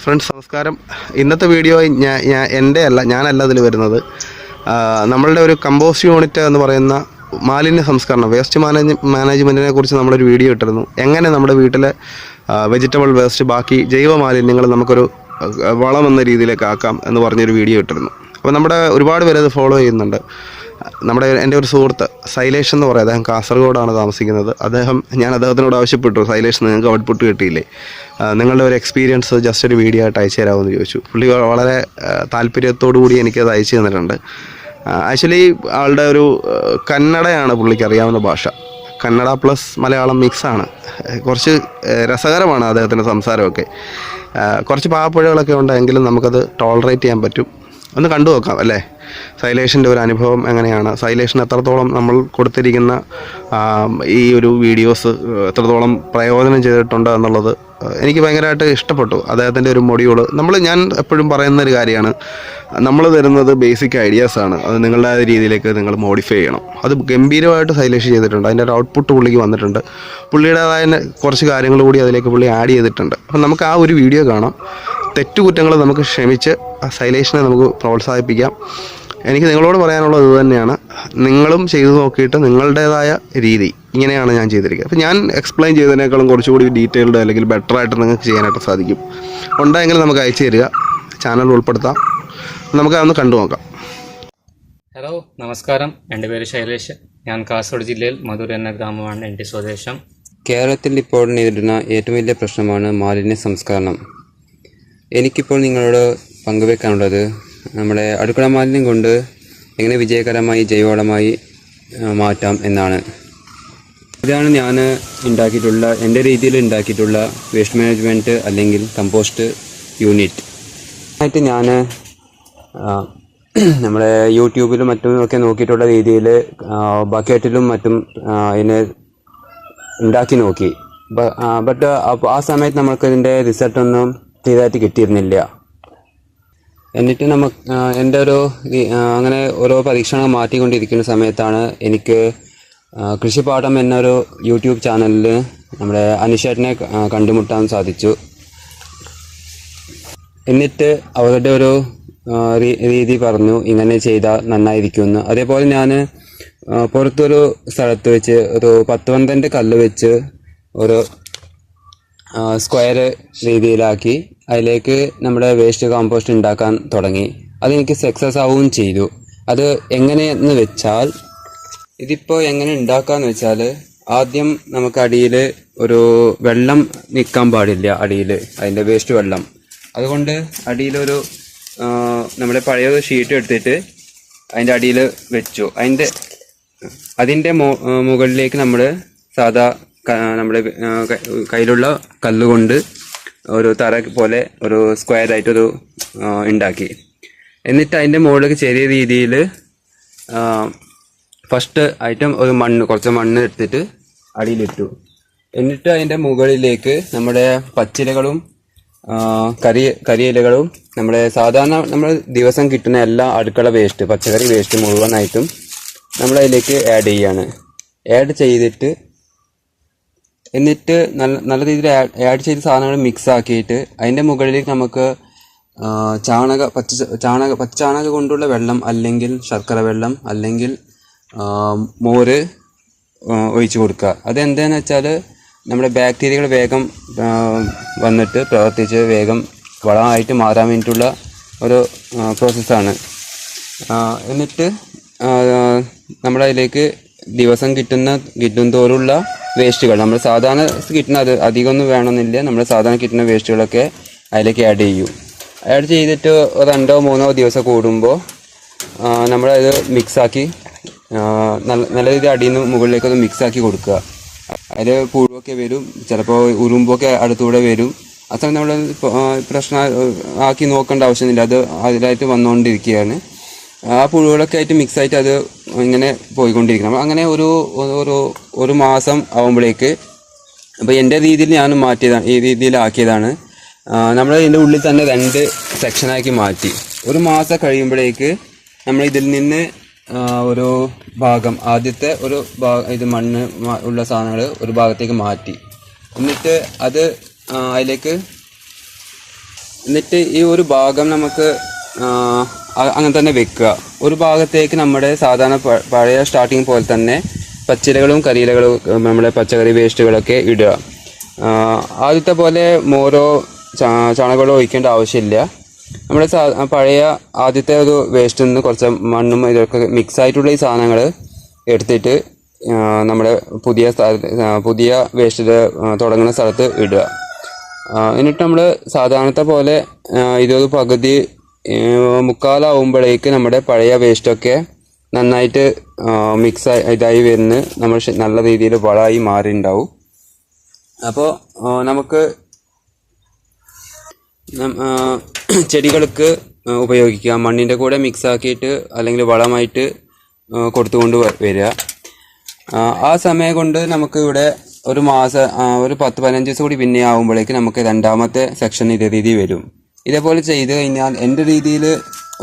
Friends നമസ്കാരം. ഇന്നത്തെ video ഞാനല്ല ഇതിൽ വരുന്നത്. നമ്മളുടെ ഒരു കമ്പോസ്റ്റ് യൂണിറ്റ് എന്ന് പറയുന്ന മാലിന്യ സംസ്കരണം വേസ്റ്റ് മാനേജ്മെൻറ്റിനെ കുറിച്ച് നമ്മളൊരു വീഡിയോ ഇട്ടിരുന്നു. എങ്ങനെ നമ്മുടെ വീട്ടിലെ വെജിറ്റബിൾ വേസ്റ്റ് ബാക്കി ജൈവ മാലിന്യങ്ങൾ നമുക്കൊരു വളം എന്ന രീതിയിലേക്ക് ആക്കാം എന്ന് പറഞ്ഞൊരു വീഡിയോ ഇട്ടിരുന്നു. അപ്പോൾ നമ്മുടെ ഒരുപാട് പേര് അത് ഫോളോ ചെയ്യുന്നുണ്ട്. എൻ്റെ ഒരു സുഹൃത്ത് സൈലേഷ് എന്ന് പറയും, അദ്ദേഹം കാസർഗോഡാണ് താമസിക്കുന്നത്. ഞാൻ അദ്ദേഹത്തിനോട് ആവശ്യപ്പെട്ടു, സൈലേഷ് നിങ്ങൾക്ക് ഔട്ട്പുട്ട് കിട്ടിയില്ലേ, നിങ്ങളുടെ ഒരു എക്സ്പീരിയൻസ് ജസ്റ്റ് ഒരു വീഡിയോ ആയിട്ട് അയച്ചു തരാമെന്ന് ചോദിച്ചു. പുള്ളി വളരെ താല്പര്യത്തോടു കൂടി എനിക്കത് അയച്ചു തന്നിട്ടുണ്ട്. ആക്ച്വലി ആളുടെ ഒരു കന്നഡയാണ് പുള്ളിക്ക് അറിയാവുന്ന ഭാഷ. കന്നഡ പ്ലസ് മലയാളം മിക്സാണ്. കുറച്ച് രസകരമാണ് അദ്ദേഹത്തിൻ്റെ സംസാരമൊക്കെ. കുറച്ച് പാവപ്പുഴകളൊക്കെ ഉണ്ടെങ്കിലും നമുക്കത് ടോളറേറ്റ് ചെയ്യാൻ പറ്റും. ഒന്ന് കണ്ടു നോക്കാം അല്ലേ, സൈലേഷിൻ്റെ ഒരു അനുഭവം എങ്ങനെയാണ്, സൈലേഷിന് എത്രത്തോളം നമ്മൾ കൊടുത്തിരിക്കുന്ന ഈ ഒരു വീഡിയോസ് എത്രത്തോളം പ്രയോജനം ചെയ്തിട്ടുണ്ട് എന്നുള്ളത് എനിക്ക് ഭയങ്കരമായിട്ട് ഇഷ്ടപ്പെട്ടു. അദ്ദേഹത്തിൻ്റെ ഒരു മൊഡ്യൂൾ ഞാൻ എപ്പോഴും പറയുന്നൊരു കാര്യമാണ്, നമ്മൾ തരുന്നത് ബേസിക് ഐഡിയാസാണ്. അത് നിങ്ങളുടെ രീതിയിലേക്ക് നിങ്ങൾ മോഡിഫൈ ചെയ്യണം. അത് ഗംഭീരമായിട്ട് സൈലേഷ് ചെയ്തിട്ടുണ്ട്. അതിൻ്റെ ഒരു ഔട്ട്പുട്ട് പുള്ളിക്ക് വന്നിട്ടുണ്ട്. പുള്ളിയുടേതായ കുറച്ച് കാര്യങ്ങൾ കൂടി അതിലേക്ക് പുള്ളി ആഡ് ചെയ്തിട്ടുണ്ട്. അപ്പം നമുക്ക് ആ ഒരു വീഡിയോ കാണാം. തെറ്റുകുറ്റങ്ങൾ നമുക്ക് ക്ഷമിച്ച് സൈലേഷിനെ നമുക്ക് പ്രോത്സാഹിപ്പിക്കാം. എനിക്ക് നിങ്ങളോട് പറയാനുള്ളത് ഇത് തന്നെയാണ്. നിങ്ങളും ചെയ്തു നോക്കിയിട്ട് നിങ്ങളുടേതായ രീതി ഇങ്ങനെയാണ് ഞാൻ ചെയ്തിരിക്കുന്നത്. അപ്പോൾ ഞാൻ എക്സ്പ്ലെയിൻ ചെയ്തതിനേക്കാളും കുറച്ചുകൂടി ഡീറ്റെയിൽഡ് അല്ലെങ്കിൽ ബെറ്ററായിട്ട് നിങ്ങൾക്ക് ചെയ്യാനായിട്ട് സാധിക്കും. ഉണ്ടെങ്കിൽ നമുക്ക് അയച്ചു തരിക, ചാനൽ ഉൾപ്പെടുത്താം. നമുക്ക് അതൊന്ന് കണ്ടു നോക്കാം. ഹലോ, നമസ്കാരം. എൻ്റെ പേര് ശൈലേഷ്. ഞാൻ കാസർഗോഡ് ജില്ലയിൽ മധുര എന്ന ഗ്രാമമാണ് എൻ്റെ സ്വദേശം. കേരളത്തിൽ ഇപ്പോൾ നേരിടുന്ന ഏറ്റവും വലിയ പ്രശ്നമാണ് മാലിന്യ സംസ്കരണം. എനിക്കിപ്പോൾ നിങ്ങളോട് പങ്കുവെക്കാനുള്ളത് നമ്മുടെ അടുക്കള മാലിന്യം കൊണ്ട് എങ്ങനെ വിജയകരമായി ജൈവവളമായി മാറ്റാം എന്നാണ്. ഇതാണ് ഞാൻ എൻ്റെ രീതിയിൽ ഉണ്ടാക്കിയിട്ടുള്ള വേസ്റ്റ് മാനേജ്മെൻറ്റ് അല്ലെങ്കിൽ കമ്പോസ്റ്റ് യൂണിറ്റ്. ആയിട്ട് ഞാൻ നമ്മുടെ യൂട്യൂബിലും മറ്റും ഒക്കെ നോക്കിയിട്ടുള്ള രീതിയിൽ ബക്കറ്റിലും മറ്റും അതിനെ ഉണ്ടാക്കി നോക്കി. ബട്ട് ആ സമയത്ത് നമുക്കതിൻ്റെ റിസൾട്ടൊന്നും ചെയ്തായിട്ട് കിട്ടിയിരുന്നില്ല. എന്നിട്ട് എൻ്റെ അങ്ങനെ ഓരോ പരീക്ഷണങ്ങൾ മാറ്റിക്കൊണ്ടിരിക്കുന്ന സമയത്താണ് എനിക്ക് കൃഷിപാഠം എന്നൊരു യൂട്യൂബ് ചാനലിൽ നമ്മുടെ അനിഷേട്ടനെ കണ്ടുമുട്ടാൻ സാധിച്ചു. എന്നിട്ട് അവരുടെ ഒരു രീതി പറഞ്ഞു, ഇങ്ങനെ ചെയ്താൽ നന്നായിരിക്കുമെന്ന്. അതേപോലെ ഞാൻ പുറത്തൊരു സ്ഥലത്ത് വെച്ച് ഒരു 10-12 കല്ല് വെച്ച് ഒരു സ്ക്വയർ രീതിയിലാക്കി അതിലേക്ക് നമ്മുടെ വേസ്റ്റ് കമ്പോസ്റ്റ് ഉണ്ടാക്കാൻ തുടങ്ങി. അതെനിക്ക് സക്സസ് ആവുകയും ചെയ്തു. അത് എങ്ങനെയെന്ന് വെച്ചാൽ, ഇതിപ്പോൾ എങ്ങനെ ഉണ്ടാക്കാന്ന് വെച്ചാൽ, ആദ്യം നമുക്ക് അടിയിൽ ഒരു വെള്ളം നിൽക്കാൻ പാടില്ല. അടിയിൽ അതിൻ്റെ വേസ്റ്റ് വെള്ളം, അതുകൊണ്ട് അടിയിലൊരു നമ്മുടെ പഴയൊരു ഷീറ്റ് എടുത്തിട്ട് അതിൻ്റെ അടിയിൽ വെച്ചു. അതിൻ്റെ മുകളിലേക്ക് നമ്മൾ സാധാ നമ്മുടെ കയ്യിലുള്ള കല്ലുകൊണ്ട് ഒരു തറ പോലെ ഒരു സ്ക്വയറായിട്ടൊരു ഉണ്ടാക്കി. എന്നിട്ട് അതിൻ്റെ മുകളിലേക്ക് ചെറിയ രീതിയിൽ ഫസ്റ്റ് ഐറ്റം ഒരു കുറച്ച് മണ്ണ് എടുത്തിട്ട് അടിയിലിട്ടു. എന്നിട്ട് അതിൻ്റെ മുകളിലേക്ക് നമ്മുടെ പച്ചിലകളും കരിയിലകളും നമ്മുടെ സാധാരണ നമ്മൾ ദിവസം കിട്ടുന്ന എല്ലാ അടുക്കള വേസ്റ്റ്, പച്ചക്കറി വേസ്റ്റ് മുഴുവനായിട്ടും നമ്മളതിലേക്ക് ആഡ് ചെയ്യാണ്. ആഡ് ചെയ്തിട്ട് എന്നിട്ട് നല്ല രീതിയിൽ ആഡ് ചെയ്ത സാധനങ്ങൾ മിക്സ് ആക്കിയിട്ട് അതിൻ്റെ മുകളിലേക്ക് നമുക്ക് പച്ചച്ചാണക കൊണ്ടുള്ള വെള്ളം, അല്ലെങ്കിൽ ശർക്കര വെള്ളം, അല്ലെങ്കിൽ മോര് ഒഴിച്ചു കൊടുക്കുക. അതെന്താണെന്ന് വെച്ചാൽ നമ്മുടെ ബാക്ടീരിയകൾ വേഗം വന്നിട്ട് പ്രവർത്തിച്ച് വേഗം വളമായിട്ട് മാറാൻ വേണ്ടിയിട്ടുള്ള ഒരു പ്രോസസ്സാണ്. എന്നിട്ട് നമ്മളതിലേക്ക് ദിവസം കിട്ടും തോറുള്ള വേസ്റ്റുകൾ, നമ്മൾ സാധാരണ കിട്ടുന്ന അത് അധികമൊന്നും വേണമെന്നില്ല, നമ്മൾ സാധാരണ കിട്ടുന്ന വേസ്റ്റുകളൊക്കെ അതിലേക്ക് ആഡ് ചെയ്യും. ആഡ് ചെയ്തിട്ട് 2-3 ദിവസം കൂടുമ്പോൾ നമ്മളത് മിക്സാക്കി നല്ല രീതിയിൽ അടിയിൽ നിന്ന് മുകളിലേക്ക് അത് മിക്സാക്കി കൊടുക്കുക. അതിൽ പുഴുവൊക്കെ വരും, ചിലപ്പോൾ ഉറുമ്പൊക്കെ അടുത്തൂടെ വരും. ആ സമയം നമ്മൾ പ്രശ്നം ആക്കി നോക്കേണ്ട ആവശ്യമില്ല, അത് അതിലായിട്ട് വന്നുകൊണ്ടിരിക്കുകയാണ്. ആ പുഴുകളൊക്കെ ആയിട്ട് മിക്സായിട്ട് അത് ഇങ്ങനെ പോയിക്കൊണ്ടിരിക്കണം. അങ്ങനെ ഒരു മാസം ആകുമ്പോഴേക്ക്, അപ്പോൾ എൻ്റെ രീതിയിൽ ഞാൻ മാറ്റിയതാണ്, ഈ രീതിയിലാക്കിയതാണ്. നമ്മൾ ഇതിൻ്റെ ഉള്ളിൽ തന്നെ 2 സെക്ഷനാക്കി മാറ്റി. ഒരു മാസം കഴിയുമ്പോഴേക്ക് നമ്മൾ ഇതിൽ നിന്ന് ഒരു ഭാഗം, ആദ്യത്തെ ഒരു ഇത് മണ്ണ് ഉള്ള സാധനങ്ങൾ ഒരു ഭാഗത്തേക്ക് മാറ്റി. എന്നിട്ട് അത് അതിലേക്ക് എന്നിട്ട് ഈ ഒരു ഭാഗം നമുക്ക് അങ്ങനെ തന്നെ വെക്കുക. ഒരു ഭാഗത്തേക്ക് നമ്മുടെ സാധാരണ പഴയ സ്റ്റാർട്ടിങ് പോലെ തന്നെ പച്ചിലകളും കരിയിലകളും നമ്മുടെ പച്ചക്കറി വേസ്റ്റുകളൊക്കെ ഇടുക. ആദ്യത്തെ പോലെ മോരോ ചാണകവെള്ളം ഒഴിക്കേണ്ട ആവശ്യമില്ല. നമ്മുടെ പഴയ ആദ്യത്തെ ഒരു വേസ്റ്റിൽ നിന്ന് കുറച്ച് മണ്ണും ഇതൊക്കെ മിക്സ് ആയിട്ടുള്ള ഈ സാധനങ്ങൾ എടുത്തിട്ട് നമ്മുടെ പുതിയ വേസ്റ്റിൽ തുടങ്ങുന്ന സ്ഥലത്ത് ഇടുക. എന്നിട്ട് നമ്മൾ സാധാരണത്തെ പോലെ ഇതൊരു പകുതി മുക്കാലാവുമ്പോഴേക്ക് നമ്മുടെ പഴയ വേസ്റ്റൊക്കെ നന്നായിട്ട് മിക്സ് ഇതായി വരുന്ന നമ്മൾ നല്ല രീതിയിൽ വളമായി മാറിയിട്ടുണ്ടാവും. അപ്പോൾ നമുക്ക് ചെടികൾക്ക് ഉപയോഗിക്കാം. മണ്ണിൻ്റെ കൂടെ മിക്സ് ആക്കിയിട്ട് അല്ലെങ്കിൽ വളമായിട്ട് കൊടുത്തുകൊണ്ട് വരിക. ആ സമയം കൊണ്ട് നമുക്ക് ഇവിടെ ഒരു മാസം ഒരു 10-15 ദിവസം കൂടി പിന്നെ ആകുമ്പോഴേക്ക് നമുക്ക് രണ്ടാമത്തെ സെക്ഷൻ ഇതേ രീതി വരും. ഇതേപോലെ ചെയ്ത് കഴിഞ്ഞാൽ എൻ്റെ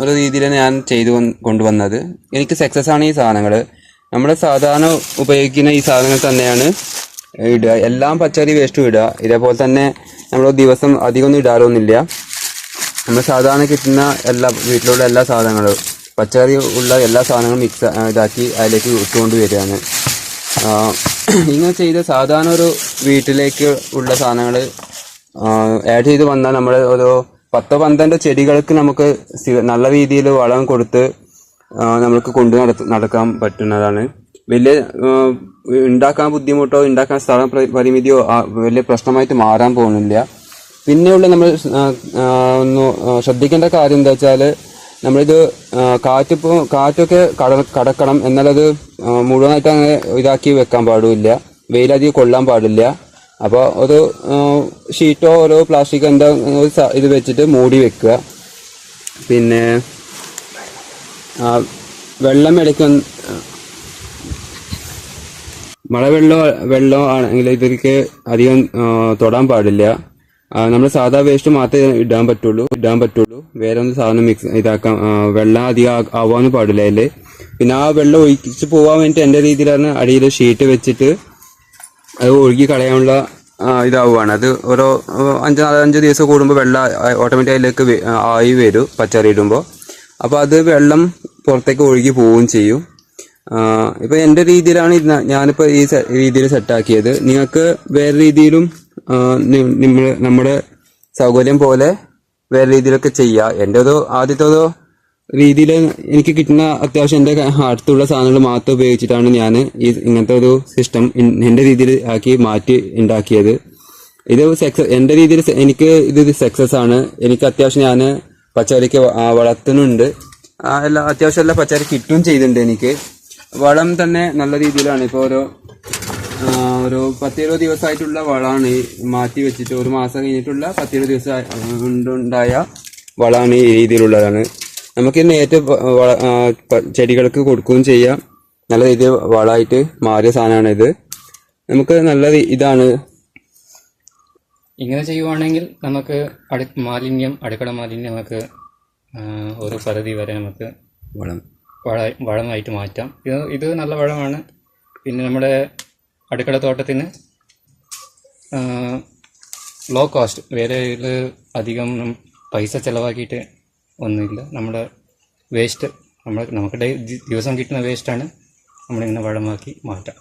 ഒരു രീതിയിൽ ഞാൻ ചെയ്തു കൊണ്ടുവന്നത് എനിക്ക് സക്സസ് ആണ്. ഈ സാധനങ്ങൾ നമ്മൾ സാധാരണ ഉപയോഗിക്കുന്ന ഈ സാധനങ്ങൾ തന്നെയാണ് ഇടുക. എല്ലാം പച്ചക്കറി വേസ്റ്റും ഇടുക. ഇതേപോലെ തന്നെ നമ്മൾ ദിവസം അധികമൊന്നും ഇടാറൊന്നുമില്ല. നമ്മൾ സാധാരണ കിട്ടുന്ന വീട്ടിലുള്ള എല്ലാ സാധനങ്ങളും പച്ചക്കറി ഉള്ള എല്ലാ സാധനങ്ങളും മിക്സ് ഇതാക്കി അതിലേക്ക് ഇട്ടുകൊണ്ട് വരികയാണ്. ഇങ്ങനെ ചെയ്ത് സാധാരണ ഒരു വീട്ടിലേക്ക് ഉള്ള സാധനങ്ങൾ ആഡ് ചെയ്ത് വന്നാൽ നമ്മൾ ഒരു 10-12 ചെടികൾക്ക് നമുക്ക് നല്ല രീതിയിൽ വളം കൊടുത്ത് നമുക്ക് നടക്കാൻ പറ്റുന്നതാണ്. വലിയ ഉണ്ടാക്കാൻ ബുദ്ധിമുട്ടോ ഉണ്ടാക്കാൻ സ്ഥലം പരിമിതിയോ വലിയ പ്രശ്നമായിട്ട് മാറാൻ പോകുന്നില്ല. പിന്നെയുള്ള നമ്മൾ ഒന്ന് ശ്രദ്ധിക്കേണ്ട കാര്യം എന്താ വെച്ചാൽ നമ്മളിത് കാറ്റൊക്കെ കടക്കണം, എന്നാലത് മുഴുവനായിട്ട് അങ്ങനെ ഇതാക്കി വെക്കാൻ പാടില്ല. വെയിലധികം കൊള്ളാൻ പാടില്ല. അപ്പോൾ ഒരു ഷീറ്റോ ഓരോ പ്ലാസ്റ്റിക്കോ എന്താ ഇത് വെച്ചിട്ട് മൂടി വെക്കുക. പിന്നെ വെള്ളം വെള്ളം ആണെങ്കിൽ ഇതിലേക്ക് അധികം തൊടാൻ പാടില്ല. നമ്മൾ സാധാ വേസ്റ്റ് മാത്രമേ ഇടാൻ പറ്റുള്ളൂ. വേറെ ഒന്ന് സാധനം ഇതാക്കാൻ വെള്ളം അധികം ആവാനും പാടില്ല അതിൽ. പിന്നെ ആ വെള്ളം ഒഴിച്ച് പോകാൻ വേണ്ടിയിട്ട് എൻ്റെ രീതിയിലാണ് അടിയിൽ ഷീറ്റ് വെച്ചിട്ട് അത് ഒഴുകി കളയാനുള്ള ഇതാവുകയാണ്. അത് ഓരോ 5 ദിവസം കൂടുമ്പോൾ വെള്ളം ഓട്ടോമാറ്റിക് അതിലേക്ക് ആയി വരും പച്ചക്കറി ഇടുമ്പോൾ. അപ്പോൾ അത് വെള്ളം പുറത്തേക്ക് ഒഴുകി പോവുകയും ചെയ്യും. ഇപ്പം എൻ്റെ രീതിയിലാണ് ഞാനിപ്പോൾ ഈ രീതിയിൽ സെറ്റാക്കിയത്. നിങ്ങൾക്ക് വേറെ രീതിയിലും നമ്മുടെ സൗകര്യം പോലെ വേറെ രീതിയിലൊക്കെ ചെയ്യാം. എൻ്റെ ആദ്യത്തെ രീതിയിൽ എനിക്ക് കിട്ടുന്ന അത്യാവശ്യം എൻ്റെ അടുത്തുള്ള സാധനങ്ങൾ മാത്രം ഉപയോഗിച്ചിട്ടാണ് ഞാൻ ഇങ്ങനത്തെ ഒരു സിസ്റ്റം എൻ്റെ രീതിയിൽ മാറ്റി ഉണ്ടാക്കിയത്. ഇത് എൻ്റെ രീതിയിൽ ഇത് സക്സസ് ആണ്. എനിക്ക് അത്യാവശ്യം ഞാൻ പച്ചക്കറിക്ക് വളർത്തുന്നുണ്ട്. അത്യാവശ്യം എല്ലാ പച്ചക്കറി കിട്ടുകയും ചെയ്തിട്ടുണ്ട്. എനിക്ക് വളം തന്നെ നല്ല രീതിയിലാണ്. ഇപ്പോൾ ഒരു 10-20 ദിവസമായിട്ടുള്ള വളമാണ് ഈ മാറ്റി വെച്ചിട്ട്, ഒരു മാസം കഴിഞ്ഞിട്ടുള്ള 10-20 ദിവസം ഉണ്ടായ വളമാണ് ഈ രീതിയിലുള്ളതാണ്. നമുക്ക് നേരിട്ട് ചെടികൾക്ക് കൊടുക്കുകയും ചെയ്യാം. നല്ല രീതിയിൽ വളമായിട്ട് മാറിയ സാധനമാണ് ഇത്. നമുക്ക് നല്ല ഇതാണ്. ഇങ്ങനെ ചെയ്യുവാണെങ്കിൽ നമുക്ക് അടുക്കള മാലിന്യം നമുക്ക് ഒരു പരിധി വരെ നമുക്ക് വളമായിട്ട് മാറ്റാം. ഇത് നല്ല വളമാണ്. പിന്നെ നമ്മുടെ അടുക്കള തോട്ടത്തിന് ലോ കോസ്റ്റ്, വേറെ അധികം പൈസ ചിലവാക്കിയിട്ട് ഒന്നുമില്ല. നമ്മുടെ വേസ്റ്റ് നമുക്ക് ദിവസം കിട്ടുന്ന വേസ്റ്റാണ് നമ്മളിങ്ങനെ വളമാക്കി മാറ്റാം.